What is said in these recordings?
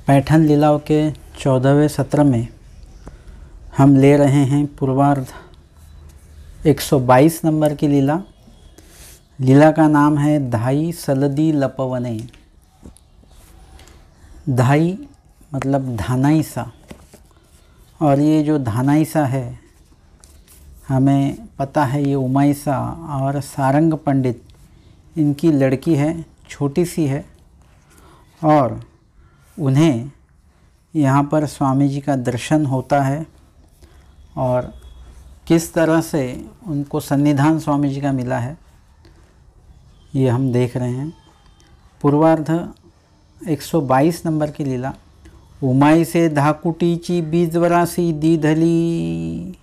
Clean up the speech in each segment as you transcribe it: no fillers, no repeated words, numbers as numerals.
पैठन लीलाओं के 14वें सत्र में हम ले रहे हैं पूर्वार्ध 122 नंबर की लीला। लीला का नाम है धाई सलदी लपवने। धाई मतलब धानाईसा, और ये जो धानाईसा है हमें पता है ये उमाईसा और सारंग पंडित इनकी लड़की है, छोटी सी है, और उन्हें यहाँ पर स्वामी जी का दर्शन होता है और किस तरह से उनको सन्निधान स्वामी जी का मिला है ये हम देख रहे हैं। पूर्वार्ध 122 नंबर की लीला। उमाई से धाकुटीची बीजवरासी दीधली।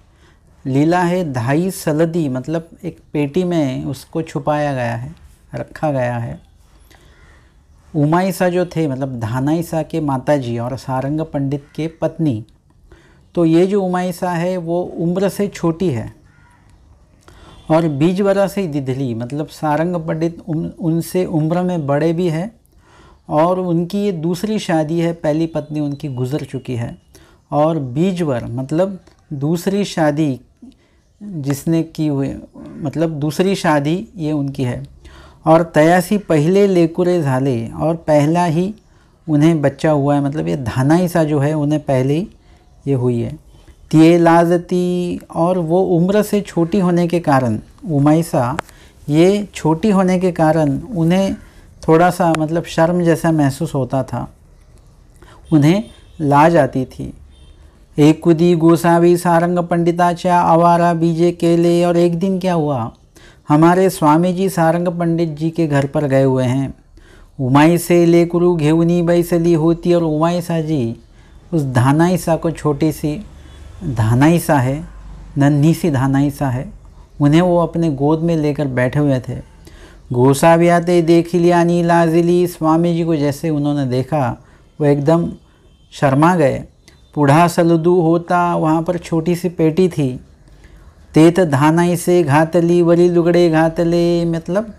लीला है धाई सलदी, मतलब एक पेटी में उसको छुपाया गया है, रखा गया है। उमाईसा जो थे मतलब धानाईसा के माताजी और सारंग पंडित के पत्नी, तो ये जो उमाईसा है वो उम्र से छोटी है और बीजवरा से दिधली, मतलब सारंग पंडित उनसे उम्र में बड़े भी है और उनकी ये दूसरी शादी है, पहली पत्नी उनकी गुजर चुकी है। और बीजवर मतलब दूसरी शादी जिसने की हुई, मतलब दूसरी शादी ये उनकी है। और तयासी पहले लेकुरे झाले, और पहला ही उन्हें बच्चा हुआ है, मतलब ये धानाईसा जो है उन्हें पहले ही ये हुई है। तिये लाजती, और वो उम्र से छोटी होने के कारण, उमाईसा ये छोटी होने के कारण उन्हें थोड़ा सा मतलब शर्म जैसा महसूस होता था, उन्हें लाज आती थी। एक कुदी गोसावी सारंग पंडिताच्या आवारा बीजे केले। और एक दिन क्या हुआ, हमारे स्वामी जी सारंग पंडित जी के घर पर गए हुए हैं। उमाई से लेकुरु घेउनी बैसली होती, और उमाईसा जी उस धानाईसा को, छोटी सी धानाईसा है, नन्ही सी धानाईसा है, उन्हें वो अपने गोद में लेकर बैठे हुए थे। गोसावी आते देख लिया नी लाजिली। स्वामी जी को जैसे उन्होंने देखा वो एकदम शर्मा गए। पुढ़ा सलदू होता, वहाँ पर छोटी सी पेटी थी। तेत धानाई से घातली वरी लुगड़े घातले, मतलब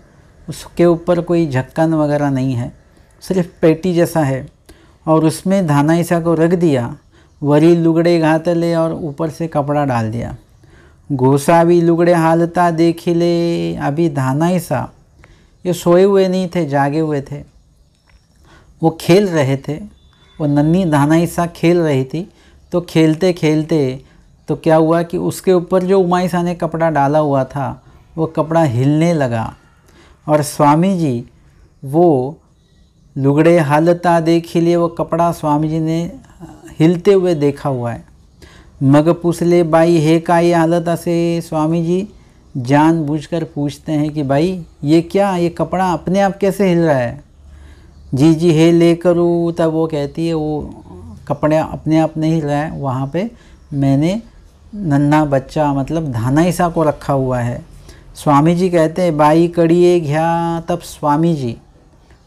उसके ऊपर कोई झक्कन वगैरह नहीं है, सिर्फ पेटी जैसा है, और उसमें धानाईसा को रख दिया। वरी लुगड़े घातले, और ऊपर से कपड़ा डाल दिया। गोसावी लुगड़े हालता देखिले। अभी धानाईसा ये सोए हुए नहीं थे, जागे हुए थे, वो खेल रहे थे। वो नन्ही धानाईसा खेल रही थी, तो खेलते खेलते तो क्या हुआ कि उसके ऊपर जो उमाईसा ने कपड़ा डाला हुआ था वो कपड़ा हिलने लगा, और स्वामी जी वो लुगड़े हालता देख लिए, वो कपड़ा स्वामी जी ने हिलते हुए देखा हुआ है। मग पूछले बाई हे का ये हालत से। स्वामी जी जानबूझकर पूछते हैं कि भाई ये क्या, ये कपड़ा अपने आप कैसे हिल रहा है। जी जी हे ले करूँ, तब वो कहती है वो कपड़े अपने आप नहीं हिल रहा है, वहाँ पे मैंने नन्हा बच्चा मतलब धानाईसा को रखा हुआ है। स्वामी जी कहते हैं बाई कड़िए घ्या। तब स्वामी जी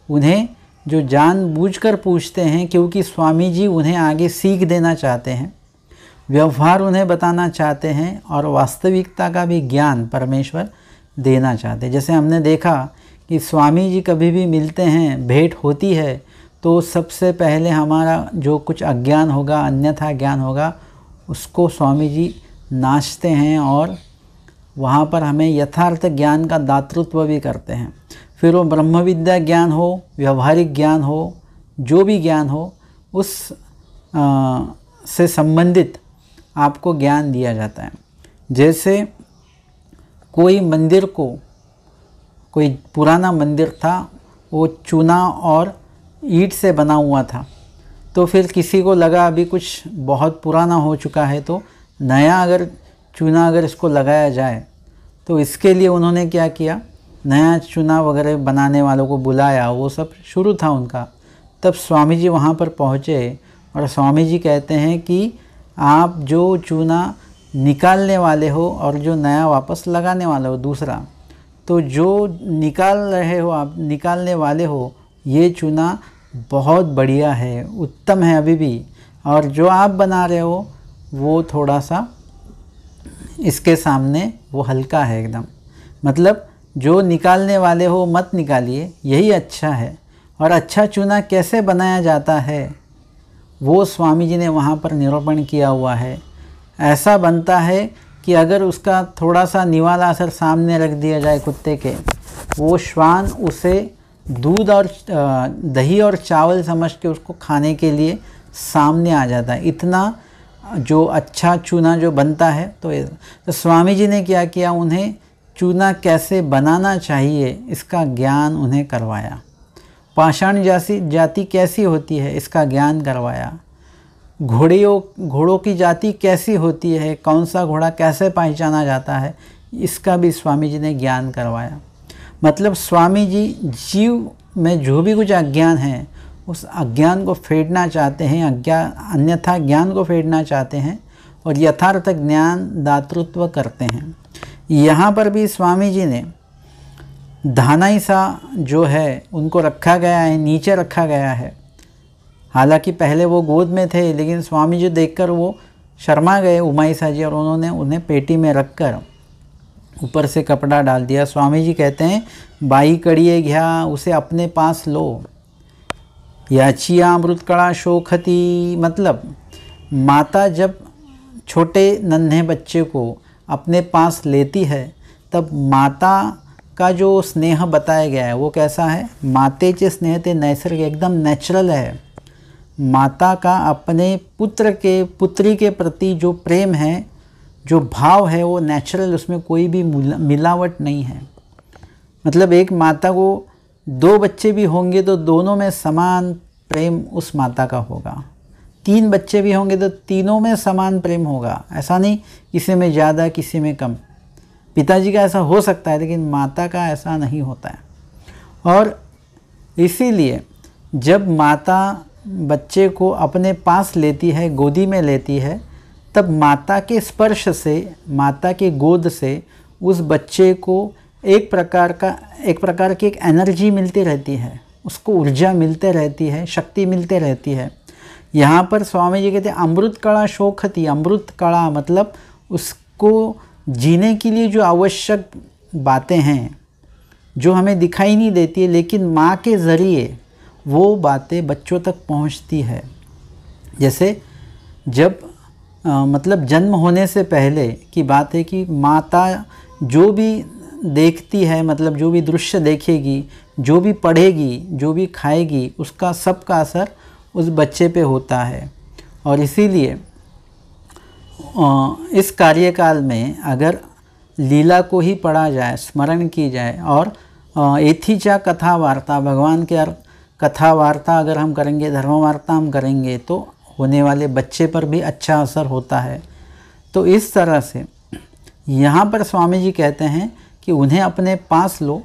उन्हें जो जानबूझकर पूछते हैं, क्योंकि स्वामी जी उन्हें आगे सीख देना चाहते हैं, व्यवहार उन्हें बताना चाहते हैं, और वास्तविकता का भी ज्ञान परमेश्वर देना चाहते हैं। जैसे हमने देखा कि स्वामी जी कभी भी मिलते हैं, भेंट होती है, तो सबसे पहले हमारा जो कुछ अज्ञान होगा, अन्यथा ज्ञान होगा, उसको स्वामी जी नाचते हैं और वहाँ पर हमें यथार्थ ज्ञान का दातृत्व भी करते हैं। फिर वो ब्रह्म विद्या ज्ञान हो, व्यवहारिक ज्ञान हो, जो भी ज्ञान हो, उस से संबंधित आपको ज्ञान दिया जाता है। जैसे कोई मंदिर को, कोई पुराना मंदिर था, वो चूना और ईंट से बना हुआ था, तो फिर किसी को लगा अभी कुछ बहुत पुराना हो चुका है, तो नया अगर चूना अगर इसको लगाया जाए, तो इसके लिए उन्होंने क्या किया, नया चूना वगैरह बनाने वालों को बुलाया, वो सब शुरू था उनका। तब स्वामी जी वहाँ पर पहुँचे और स्वामी जी कहते हैं कि आप जो चूना निकालने वाले हो और जो नया वापस लगाने वाले हो दूसरा, तो जो निकाल रहे हो आप, निकालने वाले हो, ये चूना बहुत बढ़िया है, उत्तम है अभी भी, और जो आप बना रहे हो वो थोड़ा सा इसके सामने वो हल्का है एकदम। मतलब जो निकालने वाले हो मत निकालिए, यही अच्छा है। और अच्छा चूना कैसे बनाया जाता है वो स्वामी जी ने वहाँ पर निरूपण किया हुआ है। ऐसा बनता है कि अगर उसका थोड़ा सा निवाला असर सामने रख दिया जाए कुत्ते के, वो श्वान उसे दूध और दही और चावल समझ के उसको खाने के लिए सामने आ जाता है। इतना जो अच्छा चूना जो बनता है। तो स्वामी जी ने क्या किया, उन्हें चूना कैसे बनाना चाहिए इसका ज्ञान उन्हें करवाया। पाषाण जाति कैसी होती है इसका ज्ञान करवाया। घोड़ों की जाति कैसी होती है, कौन सा घोड़ा कैसे पहचाना जाता है, इसका भी स्वामी जी ने ज्ञान करवाया। मतलब स्वामी जी जीव में जो भी कुछ अज्ञान है उस अज्ञान को फेंकना चाहते हैं, अन्यथा ज्ञान को फेंकना चाहते हैं और यथार्थ ज्ञान दातृत्व करते हैं। यहाँ पर भी स्वामी जी ने धानाई सा जो है उनको रखा गया है, नीचे रखा गया है। हालांकि पहले वो गोद में थे, लेकिन स्वामी जी देखकर वो शर्मा गए उमाईसा जी, और उन्होंने उन्हें पेटी में रखकर ऊपर से कपड़ा डाल दिया। स्वामी जी कहते हैं, बाई कड़िए घ्या उसे अपने पास लो, याची अमृतकड़ा शोखती। मतलब माता जब छोटे नन्हे बच्चे को अपने पास लेती है तब माता का जो स्नेह बताया गया है वो कैसा है, मातेचे स्नेह ते नैसर्गिक, एकदम नेचुरल है। माता का अपने पुत्री के प्रति जो प्रेम है, जो भाव है, वो नेचुरल, उसमें कोई भी मिलावट नहीं है। मतलब एक माता को 2 बच्चे भी होंगे तो दोनों में समान प्रेम उस माता का होगा। 3 बच्चे भी होंगे तो तीनों में समान प्रेम होगा। ऐसा नहीं किसी में ज़्यादा किसी में कम। पिताजी का ऐसा हो सकता है लेकिन माता का ऐसा नहीं होता है। और इसीलिए जब माता बच्चे को अपने पास लेती है, गोदी में लेती है, तब माता के स्पर्श से, माता के गोद से उस बच्चे को एक प्रकार की एक एनर्जी मिलती रहती है, उसको ऊर्जा मिलते रहती है, शक्ति मिलते रहती है। यहाँ पर स्वामी जी कहते हैं अमृत कला शोखती। अमृत कला मतलब उसको जीने के लिए जो आवश्यक बातें हैं, जो हमें दिखाई नहीं देती है, लेकिन माँ के ज़रिए वो बातें बच्चों तक पहुँचती है। जैसे जब मतलब जन्म होने से पहले की बात है कि माता जो भी देखती है, मतलब जो भी दृश्य देखेगी, जो भी पढ़ेगी, जो भी खाएगी, उसका सबका असर उस बच्चे पे होता है। और इसीलिए इस कार्यकाल में अगर लीला को ही पढ़ा जाए, स्मरण की जाए और एथीचा कथा वार्ता, भगवान के कथा वार्ता अगर हम करेंगे, धर्म वार्ता हम करेंगे, तो होने वाले बच्चे पर भी अच्छा असर होता है। तो इस तरह से यहाँ पर स्वामी जी कहते हैं कि उन्हें अपने पास लो,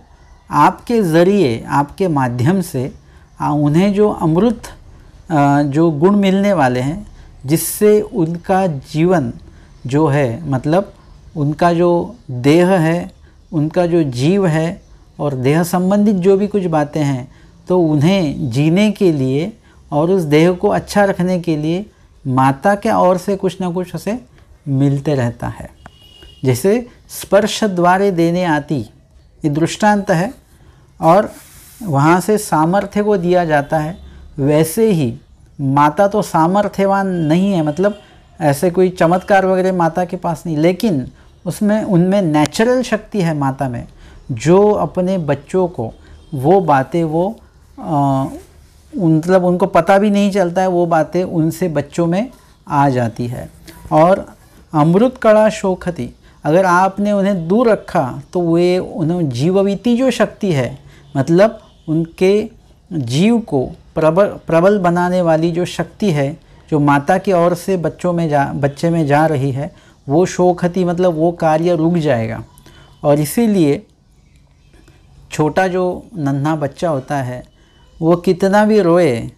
आपके ज़रिए, आपके माध्यम से उन्हें जो अमृत जो गुण मिलने वाले हैं, जिससे उनका जीवन जो है, मतलब उनका जो देह है, उनका जो जीव है और देह संबंधित जो भी कुछ बातें हैं, तो उन्हें जीने के लिए और उस देह को अच्छा रखने के लिए माता के ओर से कुछ ना कुछ उसे मिलते रहता है। जैसे स्पर्श द्वारे देने आती, ये दृष्टांत है, और वहाँ से सामर्थ्य को दिया जाता है। वैसे ही माता तो सामर्थ्यवान नहीं है, मतलब ऐसे कोई चमत्कार वगैरह माता के पास नहीं, लेकिन उनमें नेचुरल शक्ति है माता में, जो अपने बच्चों को वो बातें मतलब उनको पता भी नहीं चलता है, वो बातें उनसे बच्चों में आ जाती है। और अमृत कड़ा शोखती, अगर आपने उन्हें दूर रखा तो वे उन्हें जीववीती जो शक्ति है, मतलब उनके जीव को प्रबल बनाने वाली जो शक्ति है, जो माता की ओर से बच्चे में जा रही है, वो शोखती, मतलब वो कार्य रुक जाएगा। और इसीलिए छोटा जो नन्हा बच्चा होता है वो कितना भी रोए,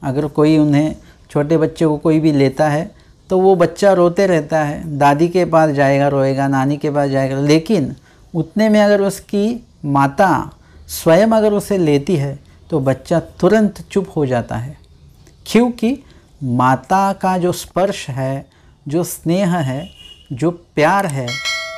अगर कोई उन्हें छोटे बच्चे को कोई भी लेता है तो वो बच्चा रोते रहता है, दादी के पास जाएगा रोएगा, नानी के पास जाएगा, लेकिन उतने में अगर उसकी माता स्वयं अगर उसे लेती है तो बच्चा तुरंत चुप हो जाता है, क्योंकि माता का जो स्पर्श है, जो स्नेह है, जो प्यार है,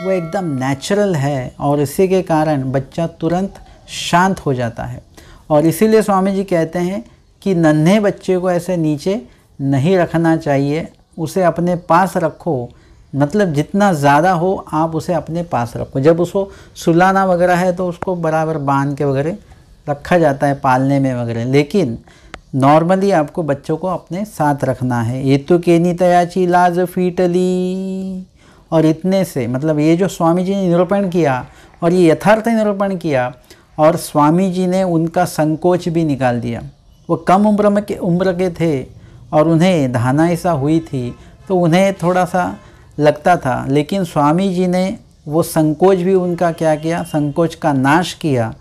वो एकदम नेचुरल है, और इसी के कारण बच्चा तुरंत शांत हो जाता है। और इसीलिए स्वामी जी कहते हैं कि नन्हे बच्चे को ऐसे नीचे नहीं रखना चाहिए, उसे अपने पास रखो। मतलब जितना ज़्यादा हो आप उसे अपने पास रखो। जब उसको सुलाना वगैरह है तो उसको बराबर बांध के वगैरह रखा जाता है पालने में वगैरह, लेकिन नॉर्मली आपको बच्चों को अपने साथ रखना है। ये तो केनी तयाची लाज फीटली, और इतने से मतलब ये जो स्वामी जी ने निरूपण किया और ये यथार्थ निरूपण किया, और स्वामी जी ने उनका संकोच भी निकाल दिया। वो कम उम्र के थे और उन्हें धानाइसा हुई थी तो उन्हें थोड़ा सा लगता था, लेकिन स्वामी जी ने वो संकोच भी उनका क्या किया, संकोच का नाश किया,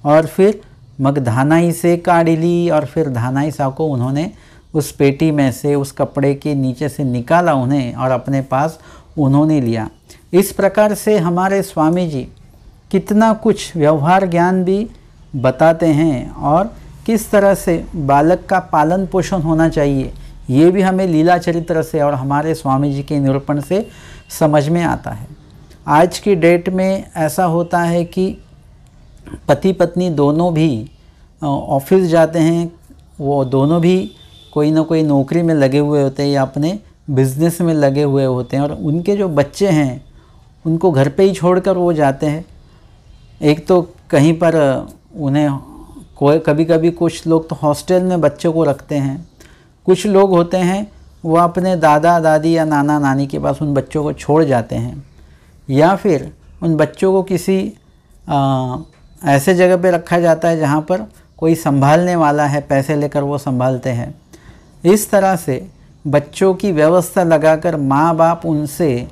और फिर मगधानाई से काढ़ी ली, और फिर धानाइसा को उन्होंने उस पेटी में से, उस कपड़े के नीचे से निकाला उन्हें, और अपने पास उन्होंने लिया। इस प्रकार से हमारे स्वामी जी कितना कुछ व्यवहार ज्ञान भी बताते हैं, और किस तरह से बालक का पालन पोषण होना चाहिए ये भी हमें लीला चरित्र से और हमारे स्वामी जी के निरूपण से समझ में आता है। आज की डेट में ऐसा होता है कि पति पत्नी दोनों भी ऑफिस जाते हैं, वो दोनों भी कोई ना कोई नौकरी में लगे हुए होते हैं या अपने बिजनेस में लगे हुए होते हैं, और उनके जो बच्चे हैं उनको घर पे ही छोड़कर वो जाते हैं। एक तो कहीं पर उन्हें कोई कभी कभी कुछ लोग तो हॉस्टल में बच्चों को रखते हैं, कुछ लोग होते हैं वो अपने दादा दादी या नाना नानी के पास उन बच्चों को छोड़ जाते हैं, या फिर उन बच्चों को किसी ऐसे जगह पे रखा जाता है जहाँ पर कोई संभालने वाला है, पैसे लेकर वो संभालते हैं। इस तरह से बच्चों की व्यवस्था लगाकर माँ बाप उनसे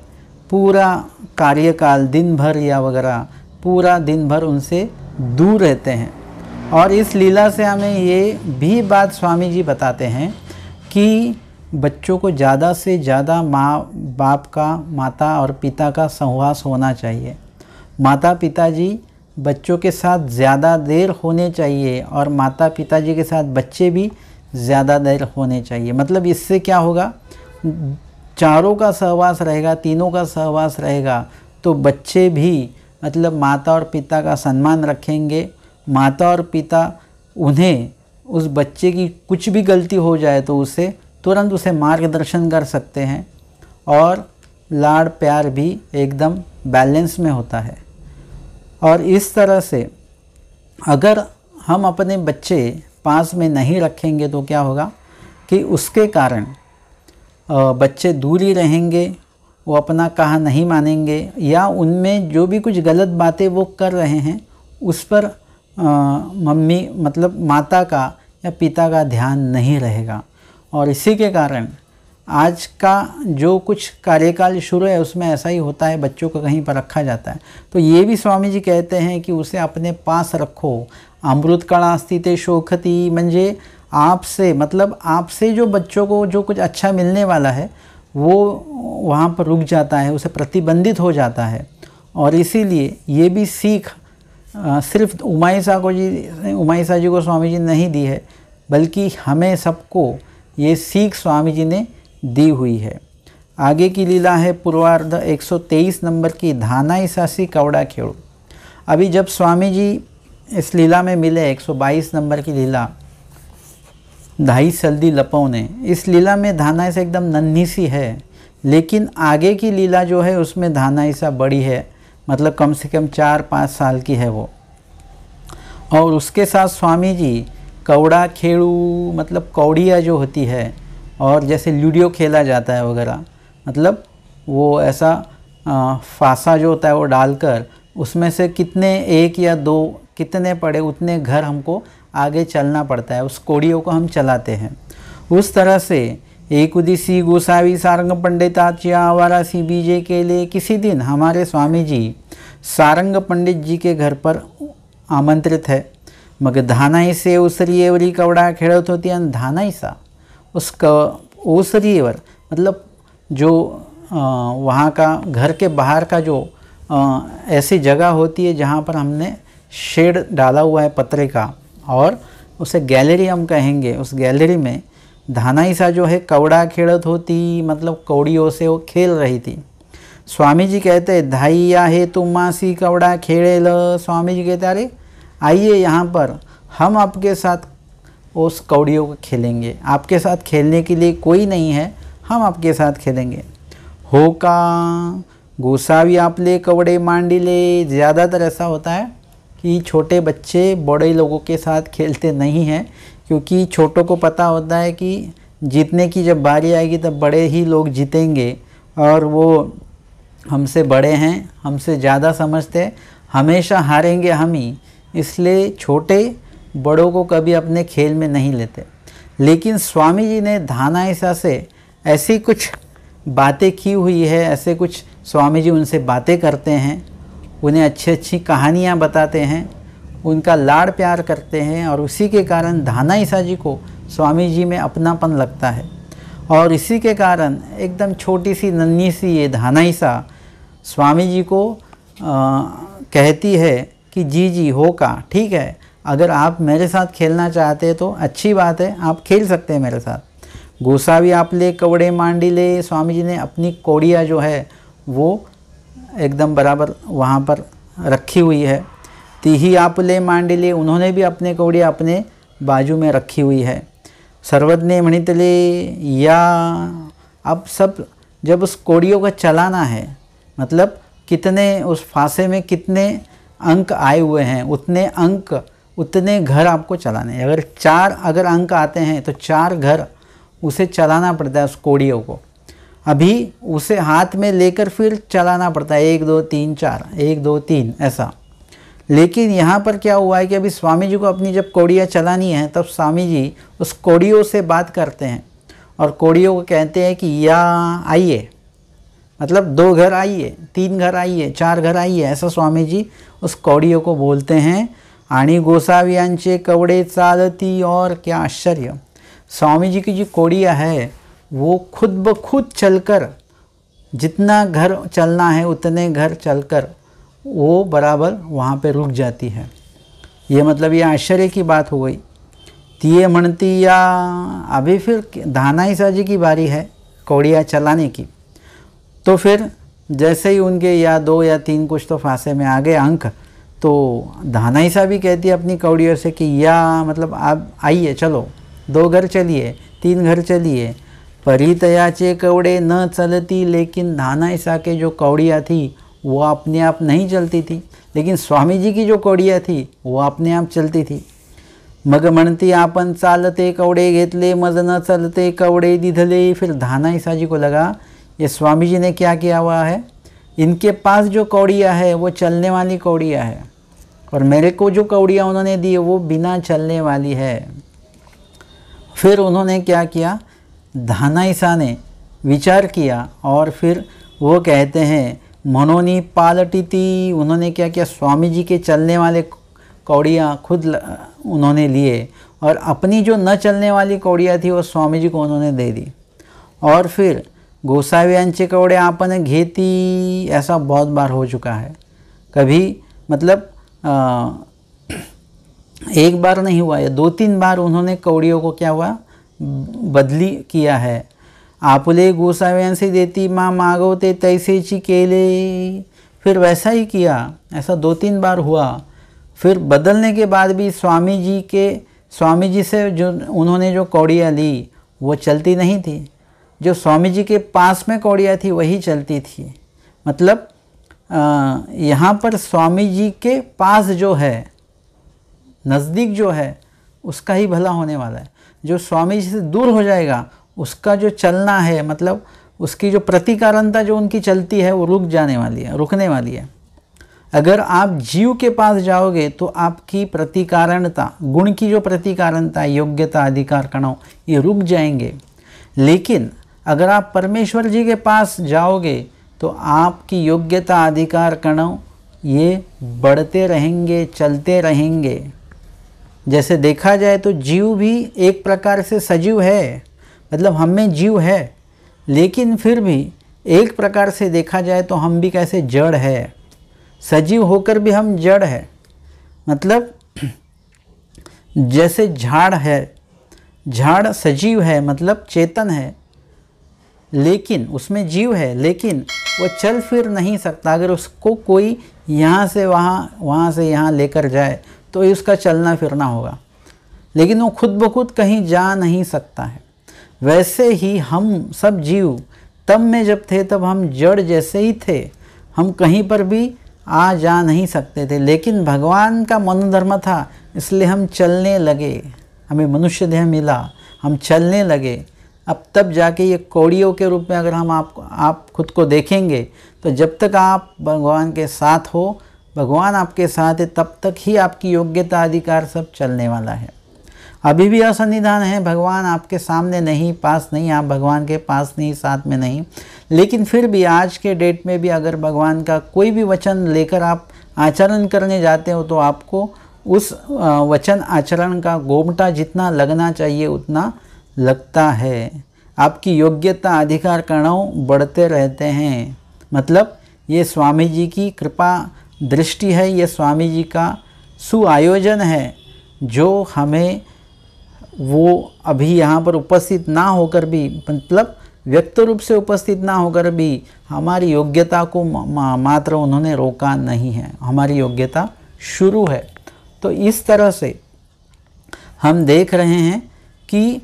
पूरा कार्यकाल दिन भर या वगैरह पूरा दिन भर उनसे दूर रहते हैं। और इस लीला से हमें ये भी बात स्वामी जी बताते हैं कि बच्चों को ज़्यादा से ज़्यादा माँ बाप का, माता और पिता का सहवास होना चाहिए। माता पिताजी बच्चों के साथ ज़्यादा देर होने चाहिए और माता पिताजी के साथ बच्चे भी ज़्यादा देर होने चाहिए। मतलब इससे क्या होगा, चारों का सहवास रहेगा, तीनों का सहवास रहेगा, तो बच्चे भी मतलब माता और पिता का सम्मान रखेंगे। माता और पिता उन्हें, उस बच्चे की कुछ भी गलती हो जाए तो उसे तुरंत उसे मार्गदर्शन कर सकते हैं, और लाड़ प्यार भी एकदम बैलेंस में होता है। और इस तरह से अगर हम अपने बच्चे पास में नहीं रखेंगे तो क्या होगा कि उसके कारण बच्चे दूर ही रहेंगे, वो अपना कहा नहीं मानेंगे, या उनमें जो भी कुछ गलत बातें वो कर रहे हैं उस पर मम्मी मतलब माता का या पिता का ध्यान नहीं रहेगा। और इसी के कारण आज का जो कुछ कार्यकाल शुरू है उसमें ऐसा ही होता है, बच्चों को कहीं पर रखा जाता है। तो ये भी स्वामी जी कहते हैं कि उसे अपने पास रखो। अमृत कणा स्थिते शोखती, म्हणजे आपसे मतलब आपसे जो बच्चों को जो कुछ अच्छा मिलने वाला है वो वहाँ पर रुक जाता है, उसे प्रतिबंधित हो जाता है। और इसीलिए ये भी सीख सिर्फ उमाईसा जी को स्वामी जी नहीं दी है, बल्कि हमें सबको ये सीख स्वामी जी ने दी हुई है। आगे की लीला है पूर्वार्ध 123 नंबर की, धानाइसासी कवड़ा खेड़ू। अभी जब स्वामी जी इस लीला में मिले, 122 नंबर की लीला धाई सल्दी लपौने, इस लीला में धानाइसा एकदम नन्ही सी है, लेकिन आगे की लीला जो है उसमें धानाइसा बड़ी है, मतलब कम से कम 4-5 साल की है वो। और उसके साथ स्वामी जी कौड़ा खेड़ू मतलब कौड़िया जो होती है, और जैसे लूडियो खेला जाता है वगैरह, मतलब वो ऐसा फासा जो होता है वो डालकर उसमें से कितने 1 या 2 कितने पड़े उतने घर हमको आगे चलना पड़ता है, उस कौड़ियों को हम चलाते हैं। उस तरह से एक उदिसी गोसावी सारंग पंडिताच्या वारासी बीजे के लिए किसी दिन हमारे स्वामी जी सारंग पंडित जी के घर पर आमंत्रित है। मग धानाईसे ओसरीवर कवड़ा खेळत होती, आणि धानाईसा उस ओसरीवर मतलब जो वहाँ का घर के बाहर का जो ऐसी जगह होती है जहाँ पर हमने शेड डाला हुआ है पतरे का, और उसे गैलरी हम कहेंगे। उस गैलरी में धानाईसा जो है कवड़ा खेलत होती, मतलब कौड़ियों से वो खेल रही थी। स्वामी जी कहते हैं धाई आहे तुम मासी कवड़ा खेलेल। स्वामी जी कहते अरे आइए यहाँ पर हम आपके साथ उस कौड़ियों को खेलेंगे। आपके साथ खेलने के लिए कोई नहीं है, हम आपके साथ खेलेंगे। हो का गोसावी आपले कवड़े मांडिले। ज़्यादातर ऐसा होता है कि छोटे बच्चे बड़े लोगों के साथ खेलते नहीं हैं, क्योंकि छोटों को पता होता है कि जीतने की जब बारी आएगी तब बड़े ही लोग जीतेंगे, और वो हमसे बड़े हैं, हमसे ज़्यादा समझते, हमेशा हारेंगे हम ही। इसलिए छोटे बड़ों को कभी अपने खेल में नहीं लेते। लेकिन स्वामी जी ने धानाइसा से ऐसी कुछ बातें की हुई है, ऐसे कुछ स्वामी जी उनसे बातें करते हैं, उन्हें अच्छी अच्छी कहानियाँ बताते हैं, उनका लाड़ प्यार करते हैं, और उसी के कारण धानाइसा जी को स्वामी जी में अपनापन लगता है। और इसी के कारण एकदम छोटी सी नन्ही सी ये धानाइसा स्वामी जी को कहती है कि जी जी हो का, ठीक है, अगर आप मेरे साथ खेलना चाहते हैं तो अच्छी बात है, आप खेल सकते हैं मेरे साथ। गोसावी आपले कवड़े मांडिले। स्वामी जी ने अपनी कौड़ियाँ जो है वो एकदम बराबर वहाँ पर रखी हुई है। तीही आपले मांडिले, उन्होंने भी अपने कौड़ियाँ अपने बाजू में रखी हुई है। सर्वज्ञ मणितले। या अब सब जब उस कौड़ियों का चलाना है, मतलब कितने उस फांसे में कितने अंक आए हुए हैं, उतने अंक उतने घर आपको चलाने हैं। अगर 4 अंक आते हैं तो 4 घर उसे चलाना पड़ता है उस कौड़ियों को। अभी उसे हाथ में लेकर फिर चलाना पड़ता है 1 2 3 4, 1 2 3 ऐसा। लेकिन यहाँ पर क्या हुआ है कि अभी स्वामी जी को अपनी जब कौड़ियाँ चलानी है तब स्वामी जी उस कौड़ियों से बात करते हैं और कौड़ियों को कहते हैं कि या आइए, मतलब 2 घर आइए, 3 घर आइए, 4 घर आइए, ऐसा स्वामी जी उस कौड़ियों को बोलते हैं। आणि गोसावियांचे कवड़े चालती। और क्या आश्चर्य, स्वामी जी की जो कौड़ियाँ है वो खुद ब खुद चलकर, जितना घर चलना है उतने घर चलकर वो बराबर वहाँ पे रुक जाती है। ये मतलब ये आश्चर्य की बात हो गई। तिये म्हणती या। अभी फिर धानाइसा जी की बारी है कौड़ियाँ चलाने की। तो फिर जैसे ही उनके या 2 या 3 कुछ तो फांसे में आ गए अंक, तो धानाइसा भी कहती है अपनी कौड़ियों से कि या, मतलब आप आइए, चलो 2 घर चलिए, 3 घर चलिए। परितयाचे कौड़े न चलती। लेकिन धानाइसा के जो कौड़ियाँ थी वो अपने आप नहीं चलती थी, लेकिन स्वामी जी की जो कौड़ियाँ थी वो अपने आप चलती थी। मग म्हणती आपण चालते कवडे घेतले, मज न चलते कवडे दिधले। फिर धानाइसा जी को लगा ये स्वामी जी ने क्या किया हुआ है, इनके पास जो कौड़ियाँ है वो चलने वाली कौड़ियाँ है, और मेरे को जो कौड़ियाँ उन्होंने दी वो बिना चलने वाली है। फिर उन्होंने क्या किया, धानाइसा ने विचार किया और फिर वो कहते हैं मनोनी पालटीती। उन्होंने क्या किया, स्वामी जी के चलने वाले कौड़ियाँ खुद उन्होंने लिए और अपनी जो न चलने वाली कौड़ियाँ थी वो स्वामी जी को उन्होंने दे दी। और फिर गोसावियांचे कवड़े आपने घेती। ऐसा बहुत बार हो चुका है, कभी मतलब एक बार नहीं हुआ है, 2-3 बार उन्होंने कौड़ियों को क्या हुआ, बदली किया है। आपले गोसाव्यांसे देती माँ मागवते तैसेची केले। फिर वैसा ही किया, ऐसा 2-3 बार हुआ। फिर बदलने के बाद भी स्वामी जी से जो उन्होंने जो कौड़ियाँ ली वो चलती नहीं थी, जो स्वामी जी के पास में कौड़ियाँ थी वही चलती थी। मतलब यहाँ पर स्वामी जी के पास जो है, नज़दीक जो है, उसका ही भला होने वाला है। जो स्वामी जी से दूर हो जाएगा उसका जो चलना है, मतलब उसकी जो प्रतिकारणता जो उनकी चलती है वो रुकने वाली है। अगर आप जीव के पास जाओगे तो आपकी प्रतिकारणता, गुण की जो प्रतिकारणता, योग्यता, अधिकार, कणाव, ये रुक जाएंगे। लेकिन अगर आप परमेश्वर जी के पास जाओगे तो आपकी योग्यता, अधिकार, कणाव ये बढ़ते रहेंगे, चलते रहेंगे। जैसे देखा जाए तो जीव भी एक प्रकार से सजीव है, मतलब हम में जीव है, लेकिन फिर भी एक प्रकार से देखा जाए तो हम भी कैसे जड़ है, सजीव होकर भी हम जड़ है। मतलब जैसे झाड़ है, झाड़ सजीव है मतलब चेतन है, लेकिन उसमें जीव है, लेकिन वो चल फिर नहीं सकता। अगर उसको कोई यहाँ से वहाँ, वहाँ से यहाँ लेकर जाए तो उसका चलना फिरना होगा। लेकिन वो खुद ब खुद कहीं जा नहीं सकता है। वैसे ही हम सब जीव तब में जब थे तब हम जड़ जैसे ही थे, हम कहीं पर भी आ जा नहीं सकते थे, लेकिन भगवान का मनोधर्म था इसलिए हम चलने लगे, हमें मनुष्य देह मिला, हम चलने लगे। अब तब जाके ये कौड़ियों के रूप में अगर हम आप खुद को देखेंगे तो जब तक आप भगवान के साथ हो, भगवान आपके साथ है, तब तक ही आपकी योग्यता अधिकार सब चलने वाला है। अभी भी असन्निधान है, भगवान आपके सामने नहीं, पास नहीं, आप भगवान के पास नहीं, साथ में नहीं, लेकिन फिर भी आज के डेट में भी अगर भगवान का कोई भी वचन लेकर आप आचरण करने जाते हो तो आपको उस वचन आचरण का गोमटा जितना लगना चाहिए उतना लगता है। आपकी योग्यता अधिकार कणों बढ़ते रहते हैं। मतलब ये स्वामी जी की कृपा दृष्टि है, ये स्वामी जी का सुआयोजन है जो हमें वो अभी यहाँ पर उपस्थित ना होकर भी, मतलब व्यक्त रूप से उपस्थित ना होकर भी हमारी योग्यता को मात्र उन्होंने रोका नहीं है, हमारी योग्यता शुरू है। तो इस तरह से हम देख रहे हैं कि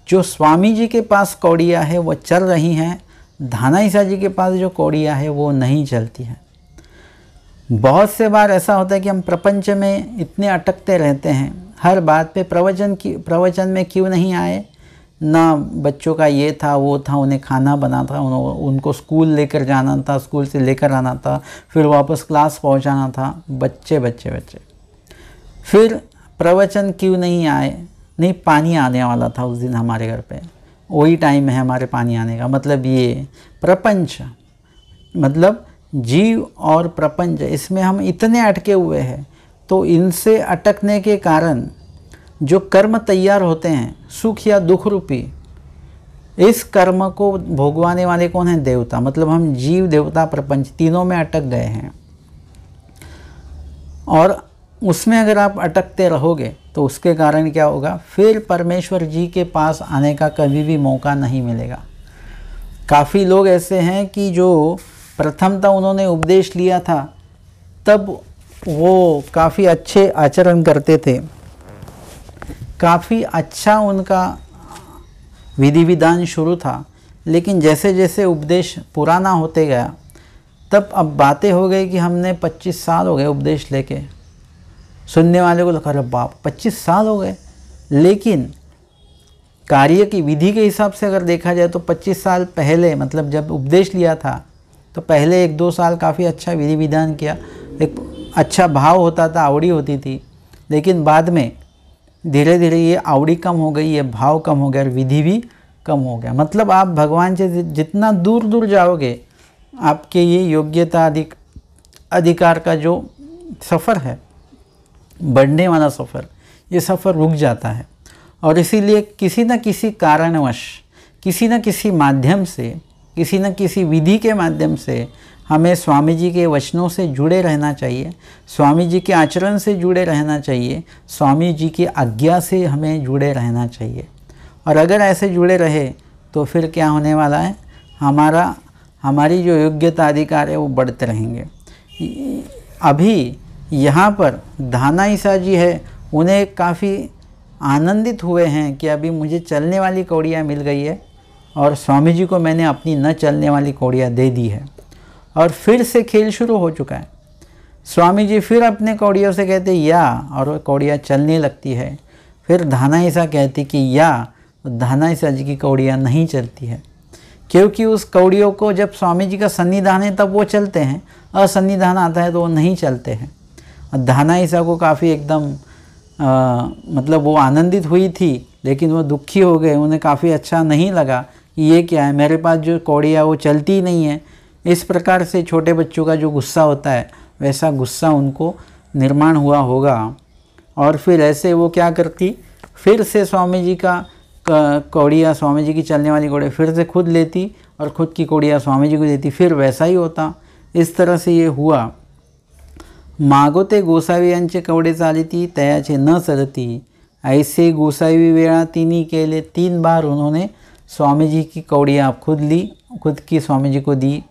जो स्वामी जी के पास कौड़ियाँ है वो चल रही हैं, धानाईसा जी के पास जो कौड़ियाँ है वो नहीं चलती हैं। बहुत से बार ऐसा होता है कि हम प्रपंच में इतने अटकते रहते हैं, हर बात पे प्रवचन में क्यों नहीं आए, ना बच्चों का ये था वो था, उन्हें खाना बना था, उनको स्कूल लेकर जाना था, स्कूल से लेकर आना था, फिर वापस क्लास पहुंचाना था, बच्चे बच्चे बच्चे। फिर प्रवचन क्यों नहीं आए, नहीं पानी आने वाला था उस दिन हमारे घर पे, वही टाइम है हमारे पानी आने का। मतलब ये प्रपंच, मतलब जीव और प्रपंच, इसमें हम इतने अटके हुए हैं। तो इनसे अटकने के कारण जो कर्म तैयार होते हैं सुख या दुख रूपी, इस कर्म को भोगवाने वाले कौन है? देवता। मतलब हम जीव देवता प्रपंच तीनों में अटक गए हैं, और उसमें अगर आप अटकते रहोगे तो उसके कारण क्या होगा, फिर परमेश्वर जी के पास आने का कभी भी मौका नहीं मिलेगा। काफ़ी लोग ऐसे हैं कि जो प्रथमतः उन्होंने उपदेश लिया था तब वो काफ़ी अच्छे आचरण करते थे, काफ़ी अच्छा उनका विधि विधान शुरू था, लेकिन जैसे जैसे उपदेश पुराना होते गया तब अब बातें हो गई कि हमने 25 साल हो गए उपदेश लेके। सुनने वाले को लगा अरे बाप 25 साल हो गए, लेकिन कार्य की विधि के हिसाब से अगर देखा जाए तो 25 साल पहले, मतलब जब उपदेश लिया था तो पहले 1-2 साल काफ़ी अच्छा विधि विधान किया, एक अच्छा भाव होता था, आवड़ी होती थी, लेकिन बाद में धीरे धीरे ये आवड़ी कम हो गई, ये भाव कम हो गया और विधि भी कम हो गया। मतलब आप भगवान से जितना दूर दूर जाओगे आपके ये योग्यता अधिकार का जो सफ़र है, बढ़ने वाला सफ़र, ये सफ़र रुक जाता है। और इसीलिए किसी न किसी कारणवश, किसी न किसी माध्यम से, किसी न किसी विधि के माध्यम से हमें स्वामी जी के वचनों से जुड़े रहना चाहिए, स्वामी जी के आचरण से जुड़े रहना चाहिए, स्वामी जी की आज्ञा से हमें जुड़े रहना चाहिए। और अगर ऐसे जुड़े रहे तो फिर क्या होने वाला है, हमारी जो योग्यता अधिकार है वो बढ़ते रहेंगे। अभी यहाँ पर धानाईसा जी है, उन्हें काफ़ी आनंदित हुए हैं कि अभी मुझे चलने वाली कौड़ियाँ मिल गई है और स्वामी जी को मैंने अपनी न चलने वाली कौड़ियाँ दे दी है, और फिर से खेल शुरू हो चुका है। स्वामी जी फिर अपने कौड़ियों से कहते या, और कौड़ियाँ चलने लगती है। फिर धानाईसा कहती कि या, धानाईसा जी की कौड़ियाँ नहीं चलती है, क्योंकि उस कौड़ियों को जब स्वामी जी का सन्निधान है तब वो चलते हैं, असन्निधान आता है तो वो नहीं चलते हैं। धानाईसा को काफ़ी एकदम मतलब वो आनंदित हुई थी, लेकिन वो दुखी हो गए, उन्हें काफ़ी अच्छा नहीं लगा कि ये क्या है, मेरे पास जो कौड़ियाँ वो चलती ही नहीं है। इस प्रकार से छोटे बच्चों का जो गुस्सा होता है वैसा गुस्सा उनको निर्माण हुआ होगा। और फिर ऐसे वो क्या करती, फिर से स्वामी जी का कौड़ियाँ, स्वामी जी की चलने वाली कौड़ियाँ फिर से खुद लेती और ख़ुद की कौड़ियाँ स्वामी जी को देती, फिर वैसा ही होता। इस तरह से ये हुआ। मागोते गोसावी यांचे कवडे चालिती तयाचे न सरती, ऐसे गोसावी वेळा तिनी केले। 3 बार उन्होंने स्वामी जी की कौड़ियाँ खुद ली, खुद की स्वामी जी को दी,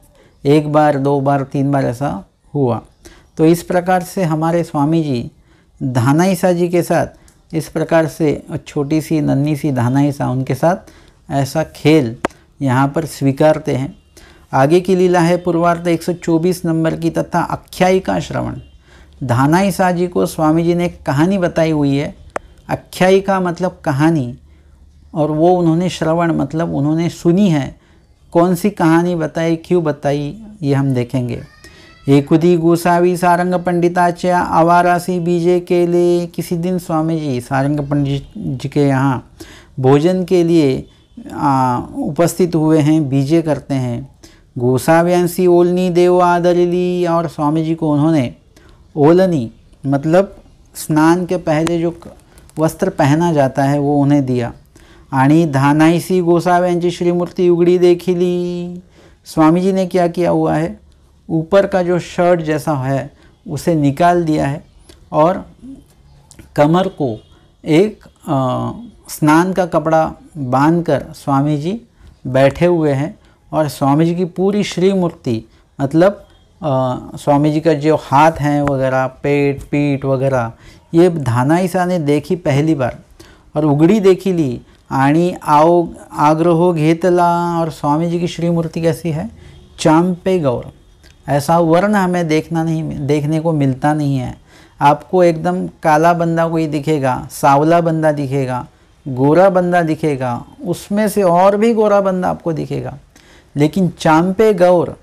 1 बार 2 बार 3 बार ऐसा हुआ। तो इस प्रकार से हमारे स्वामी जी धानाईसा जी के साथ इस प्रकार से छोटी सी नन्ही सी धानाईसा उनके साथ ऐसा खेल यहाँ पर स्वीकारते हैं। आगे की लीला है पूर्वार्ध 124 नंबर की तथा आख्यायिका श्रवण। धानाईसा जी को स्वामी जी ने एक कहानी बताई हुई है। आख्यायिका मतलब कहानी, और वो उन्होंने श्रवण मतलब उन्होंने सुनी है। कौन सी कहानी बताई, क्यों बताई, ये हम देखेंगे। एकुदी गोसावी सारंग पंडिताच्या आवारासी बीजे के लिए। किसी दिन स्वामी जी सारंग पंडित जी के यहाँ भोजन के लिए उपस्थित हुए हैं, बीजे करते हैं। गोसाव्यांसी ओलनी देव आदरली, और स्वामी जी को उन्होंने ओलनी मतलब स्नान के पहले जो वस्त्र पहना जाता है वो उन्हें दिया। आणि धानाईसी गोसाव्यांची श्रीमूर्ति उगड़ी देखिली। स्वामी जी ने क्या किया हुआ है, ऊपर का जो शर्ट जैसा है उसे निकाल दिया है और कमर को एक स्नान का कपड़ा बांधकर स्वामी जी बैठे हुए हैं। और स्वामी जी की पूरी श्रीमूर्ति मतलब स्वामी जी का जो हाथ हैं वगैरह, पेट पीठ वगैरह, ये धानाईसा ने देखी पहली बार और उगड़ी देखी ली। आणि आग्रहो घेतला, और स्वामी जी की श्रीमूर्ति कैसी है, चांपे गौर। ऐसा वर्ण हमें देखने को मिलता नहीं है। आपको एकदम काला बंदा कोई दिखेगा, सावला बंदा दिखेगा, गोरा बंदा दिखेगा, उसमें से और भी गोरा बंदा आपको दिखेगा, लेकिन चांपे गौर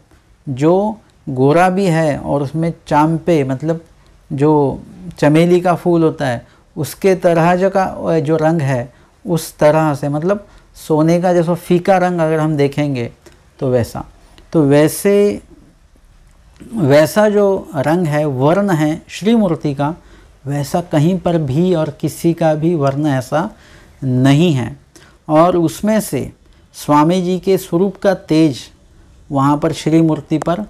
जो गोरा भी है और उसमें चांपे मतलब जो चमेली का फूल होता है उसके तरह जो रंग है उस तरह से, मतलब सोने का जैसा फीका रंग अगर हम देखेंगे तो वैसा, तो वैसा जो रंग है, वर्ण है श्रीमूर्ति का, वैसा कहीं पर भी और किसी का भी वर्ण ऐसा नहीं है। और उसमें से स्वामी जी के स्वरूप का तेज वहाँ पर श्रीमूर्ति पर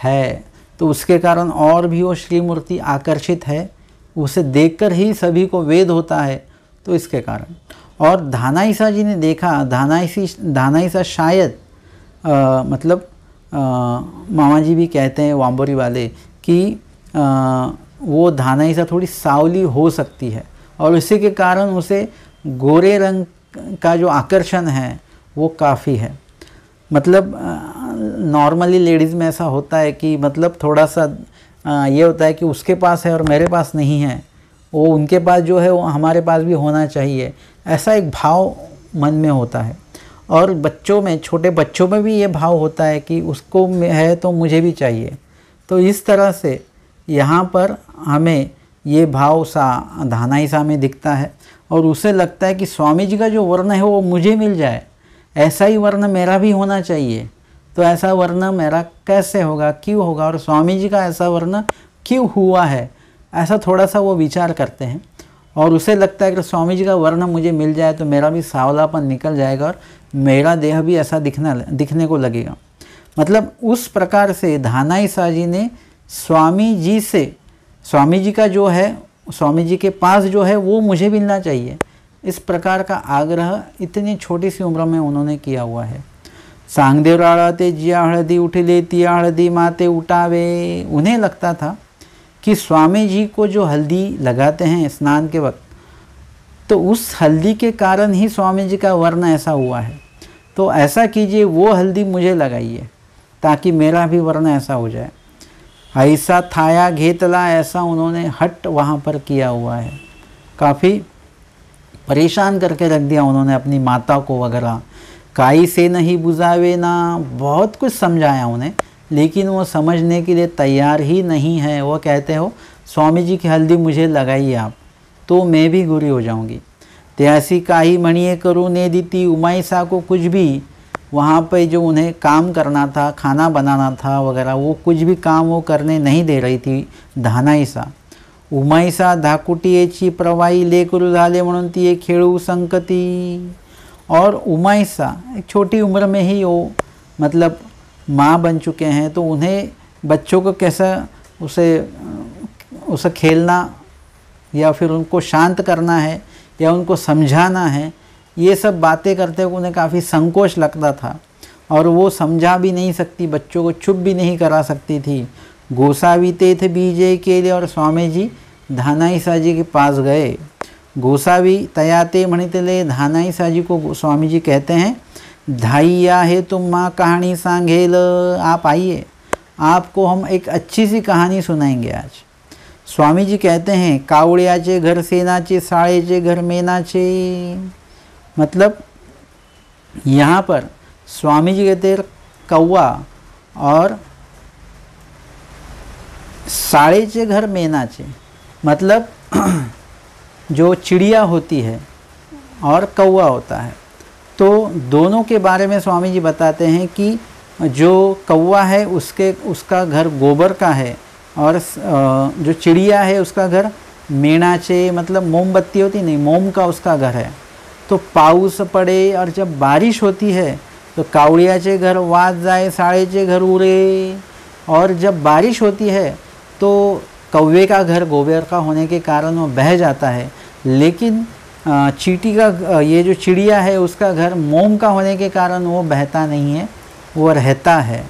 है, तो उसके कारण और भी वो श्रीमूर्ति आकर्षित है। उसे देखकर ही सभी को वेद होता है, तो इसके कारण। और धानाईसा जी ने देखा, धानाईसा शायद मतलब मामा जी भी कहते हैं वाम्बोरी वाले कि वो धानाईसा थोड़ी सावली हो सकती है और इसी के कारण उसे गोरे रंग का जो आकर्षण है वो काफ़ी है। मतलब नॉर्मली लेडीज़ में ऐसा होता है कि मतलब थोड़ा सा ये होता है कि उसके पास है और मेरे पास नहीं है, वो उनके पास जो है वो हमारे पास भी होना चाहिए, ऐसा एक भाव मन में होता है। और बच्चों में, छोटे बच्चों में भी ये भाव होता है कि उसको है तो मुझे भी चाहिए। तो इस तरह से यहाँ पर हमें ये भाव सा धानाईसा में दिखता है और उसे लगता है कि स्वामी जी का जो वर्ण है वो मुझे मिल जाए, ऐसा ही वर्ण मेरा भी होना चाहिए। तो ऐसा वर्ण मेरा कैसे होगा, क्यों होगा, और स्वामी जी का ऐसा वर्ण क्यों हुआ है, ऐसा थोड़ा सा वो विचार करते हैं। और उसे लगता है कि स्वामी जी का वर्ण मुझे मिल जाए तो मेरा भी सावलापन निकल जाएगा और मेरा देह भी ऐसा दिखने को लगेगा। मतलब उस प्रकार से धानाईसा जी ने स्वामी जी का जो है, स्वामी जी के पास जो है वो मुझे मिलना चाहिए, इस प्रकार का आग्रह इतनी छोटी सी उम्र में उन्होंने किया हुआ है। सांगदेव राड़ा ते जिया हळदी उठले तिया हळदी माते उठावे। उन्हें लगता था कि स्वामी जी को जो हल्दी लगाते हैं स्नान के वक्त, तो उस हल्दी के कारण ही स्वामी जी का वर्ण ऐसा हुआ है। तो ऐसा कीजिए, वो हल्दी मुझे लगाइए ताकि मेरा भी वर्ण ऐसा हो जाए। ऐसा थाया घेतला, ऐसा उन्होंने हट वहाँ पर किया हुआ है। काफ़ी परेशान करके रख दिया उन्होंने अपनी माता को वगैरह। काई से नहीं बुझावे ना, बहुत कुछ समझाया उन्हें, लेकिन वो समझने के लिए तैयार ही नहीं है। वो कहते हो स्वामी जी की हल्दी मुझे लगाइए आप, तो मैं भी गुरी हो जाऊंगी। त्यासी काही मणिये करू ने दीती। उमाईसा को कुछ भी वहाँ पे जो उन्हें काम करना था, खाना बनाना था वगैरह, वो कुछ भी काम वो करने नहीं दे रही थी धानाईसा। उमाईसा धाकुटीयेची प्रवाही लेकरू झाले म्हणून ती एक खेळू संकती। और उमाईसा एक छोटी उम्र में ही वो मतलब माँ बन चुके हैं, तो उन्हें बच्चों को कैसा उसे खेलना या फिर उनको शांत करना है या उनको समझाना है, ये सब बातें करते हुए उन्हें काफ़ी संकोच लगता था और वो समझा भी नहीं सकती, बच्चों को चुप भी नहीं करा सकती थी। गोसावी ते थे बीजे के लिए, और स्वामी जी धानाईसा जी के पास गए। गोसावी तयाते म्हणितले धानाईसा जी को स्वामी जी कहते हैं, धाइया है तुम माँ कहानी सांगेल। आप आइए, आपको हम एक अच्छी सी कहानी सुनाएंगे आज। स्वामी जी कहते हैं, कावड़ियाचे घर सेनाचे, साळेचे घर मेनाचे। मतलब यहाँ पर स्वामी जी कहते हैं कौवा और साळेचे घर मेनाचे, मतलब जो चिड़िया होती है और कौवा होता है, तो दोनों के बारे में स्वामी जी बताते हैं कि जो कौवा है उसका घर गोबर का है और जो चिड़िया है उसका घर मेणाचे, मतलब मोमबत्ती होती नहीं, मोम का उसका घर है। तो पाऊस पड़े और जब बारिश होती है तो कावड़ियाचे घर वाद जाए, साळेचे घर उड़े। और जब बारिश होती है तो कौवे का घर गोबर का होने के कारण वो बह जाता है, लेकिन चींटी का ये जो चिड़िया है उसका घर मोम का होने के कारण वो बहता नहीं है, वो रहता है।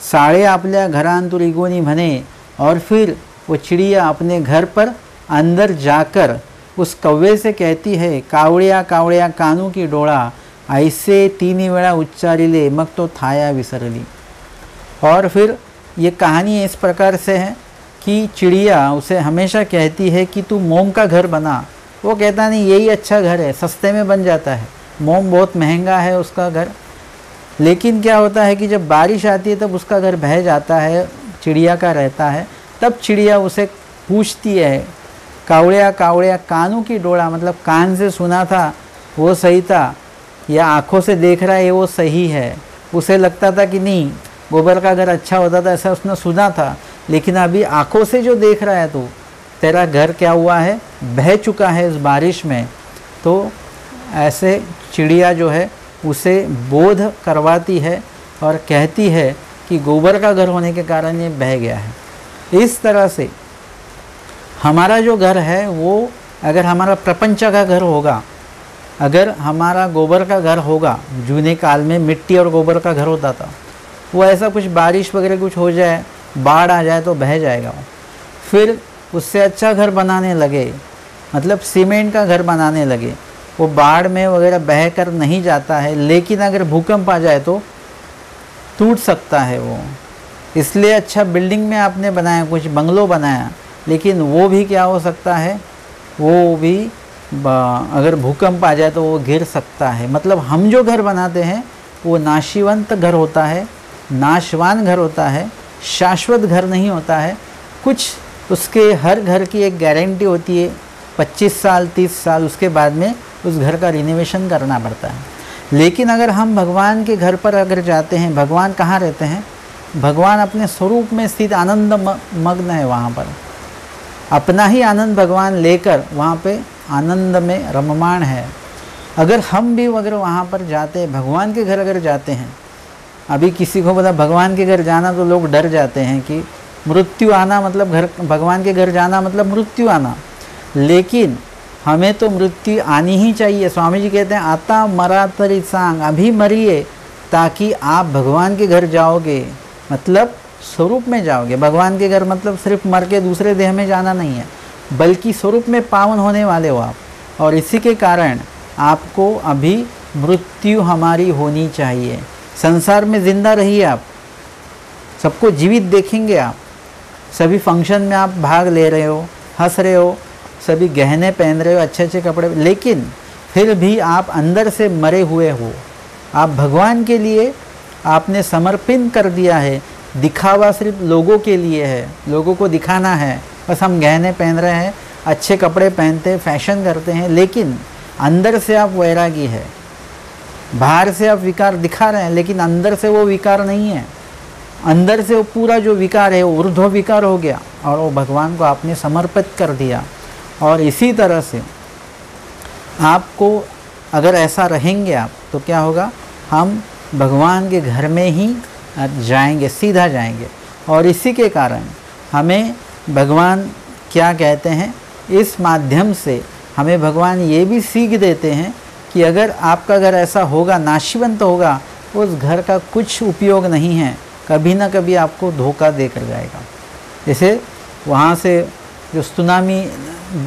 साळे आपल्या घरांतून इगोनी म्हणे, और फिर वो चिड़िया अपने घर पर अंदर जाकर उस कौवे से कहती है, कावड़िया कावड़िया कानू की डोळा, ऐसे 3 वेळा उच्चारिले मग तो थाया विसरली। और फिर ये कहानी इस प्रकार से है कि चिड़िया उसे हमेशा कहती है कि तू मोम का घर बना। वो कहता नहीं, यही अच्छा घर है, सस्ते में बन जाता है, मोम बहुत महंगा है उसका घर। लेकिन क्या होता है कि जब बारिश आती है तब उसका घर बह जाता है, चिड़िया का रहता है। तब चिड़िया उसे पूछती है, कावड़िया कावड़िया कानू की डोळा, मतलब कान से सुना था वो सही था या आँखों से देख रहा है वो सही है। उसे लगता था कि नहीं, गोबर का घर अच्छा होता था, ऐसा उसने सुना था, लेकिन अभी आँखों से जो देख रहा है तो तेरा घर क्या हुआ है, बह चुका है इस बारिश में। तो ऐसे चिड़िया जो है उसे बोध करवाती है और कहती है कि गोबर का घर होने के कारण ये बह गया है। इस तरह से हमारा जो घर है वो, अगर हमारा प्रपंच का घर होगा, अगर हमारा गोबर का घर होगा, जूने काल में मिट्टी और गोबर का घर होता था, वो ऐसा कुछ बारिश वगैरह कुछ हो जाए, बाढ़ आ जाए तो बह जाएगा वो। फिर उससे अच्छा घर बनाने लगे, मतलब सीमेंट का घर बनाने लगे, वो बाढ़ में वगैरह बह कर नहीं जाता है, लेकिन अगर भूकंप आ जाए तो टूट सकता है वो। इसलिए अच्छा बिल्डिंग में आपने बनाया, कुछ बंगलो बनाया, लेकिन वो भी क्या हो सकता है, वो भी अगर भूकंप आ जाए तो वो गिर सकता है। मतलब हम जो घर बनाते हैं वो नाशीवंत घर होता है, नाशवान घर होता है, शाश्वत घर नहीं होता है। कुछ उसके हर घर की एक गारंटी होती है, 25 साल 30 साल, उसके बाद में उस घर का रिनोवेशन करना पड़ता है। लेकिन अगर हम भगवान के घर पर अगर जाते हैं, भगवान कहाँ रहते हैं, भगवान अपने स्वरूप में स्थित आनंद मग्न है, वहाँ पर अपना ही आनंद भगवान लेकर वहाँ पे आनंद में रममाण है। अगर हम भी अगर वहाँ पर जाते हैं, भगवान के घर अगर जाते हैं, अभी किसी को पता भगवान के घर जाना तो लोग डर जाते हैं कि मृत्यु आना मतलब घर, भगवान के घर जाना मतलब मृत्यु आना, लेकिन हमें तो मृत्यु आनी ही चाहिए। स्वामी जी कहते हैं, आता मरा तरी सांग, अभी मरिए ताकि आप भगवान के घर जाओगे, मतलब स्वरूप में जाओगे। भगवान के घर मतलब सिर्फ मर के दूसरे देह में जाना नहीं है, बल्कि स्वरूप में पावन होने वाले हो आप। और इसी के कारण आपको अभी मृत्यु हमारी होनी चाहिए। संसार में जिंदा रहिए आप, सबको जीवित देखेंगे आप, सभी फंक्शन में आप भाग ले रहे हो, हंस रहे हो, सभी गहने पहन रहे हो, अच्छे अच्छे कपड़े, लेकिन फिर भी आप अंदर से मरे हुए हो। आप भगवान के लिए आपने समर्पित कर दिया है, दिखावा सिर्फ लोगों के लिए है, लोगों को दिखाना है। बस हम गहने पहन रहे हैं, अच्छे कपड़े पहनते हैं, फैशन करते हैं, लेकिन अंदर से आप वैरागी है। बाहर से आप विकार दिखा रहे हैं, लेकिन अंदर से वो विकार नहीं है। अंदर से वो पूरा जो विकार है वो ऊर्ध्व विकार हो गया और वो भगवान को आपने समर्पित कर दिया। और इसी तरह से आपको अगर ऐसा रहेंगे आप, तो क्या होगा, हम भगवान के घर में ही जाएंगे, सीधा जाएंगे। और इसी के कारण हमें भगवान क्या कहते हैं, इस माध्यम से हमें भगवान ये भी सीख देते हैं कि अगर आपका घर ऐसा होगा, नाशीवंत होगा, उस घर का कुछ उपयोग नहीं है, कभी ना कभी आपको धोखा देकर जाएगा। जैसे वहाँ से जो सुनामी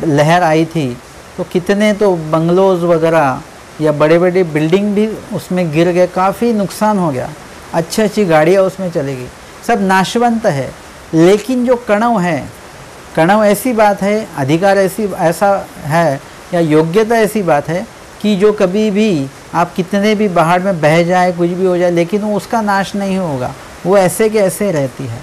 लहर आई थी तो कितने तो बंगलोज वगैरह या बड़े बड़े बिल्डिंग भी उसमें गिर गए, काफ़ी नुकसान हो गया, अच्छी अच्छी गाड़ियाँ उसमें चलेगी, सब नाशवंत है। लेकिन जो कणव है, कणव ऐसी बात है, अधिकार ऐसा है या योग्यता ऐसी बात है कि जो कभी भी आप कितने भी बाहर में बह जाए, कुछ भी हो जाए, लेकिन वो उसका नाश नहीं होगा, वो ऐसे के ऐसे रहती है।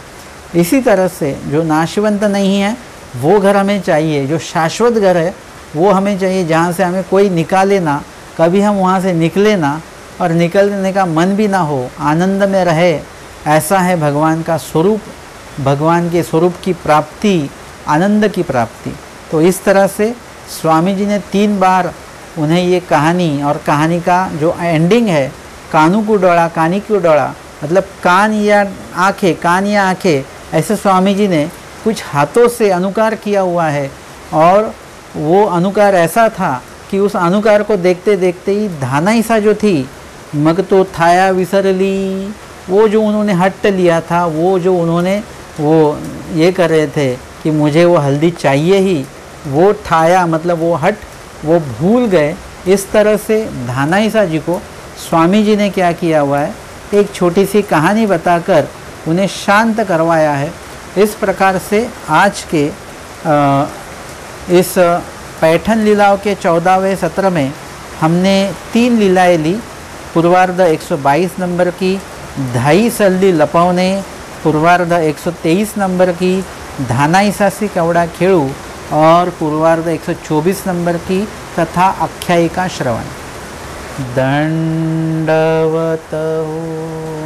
इसी तरह से जो नाशवंत नहीं है वो घर हमें चाहिए, जो शाश्वत घर है वो हमें चाहिए, जहाँ से हमें कोई निकाले ना, कभी हम वहाँ से निकले ना और निकलने का मन भी ना हो, आनंद में रहे। ऐसा है भगवान का स्वरूप, भगवान के स्वरूप की प्राप्ति, आनंद की प्राप्ति। तो इस तरह से स्वामी जी ने 3 बार उन्हें ये कहानी, और कहानी का जो एंडिंग है, कानू को डोड़ा कानी को डोड़ा, मतलब कान या आँखें, कान या आँखें, ऐसे स्वामी जी ने कुछ हाथों से अनुकार किया हुआ है। और वो अनुकार ऐसा था कि उस अनुकार को देखते देखते ही धानाई सा जो थी, मग तो थाया विसरली, वो जो उन्होंने हट लिया था, वो जो उन्होंने वो ये कर रहे थे कि मुझे वो हल्दी चाहिए ही, वो ठाया मतलब वो हट, वो भूल गए। इस तरह से धानाईसा जी को स्वामी जी ने क्या किया हुआ है, एक छोटी सी कहानी बताकर उन्हें शांत करवाया है। इस प्रकार से आज के इस पैठन लीलाओं के 14वें सत्र में हमने 3 लीलाएँ ली। पूर्वार्ध 122 नंबर की धाई सल्ली लपवने, पूर्वार्ध 123 नंबर की धानाईसासी कवड़ा खेड़ू, और पूर्वार्ध 124 नंबर की कथा आख्यायिका श्रवण। दंडवत हो।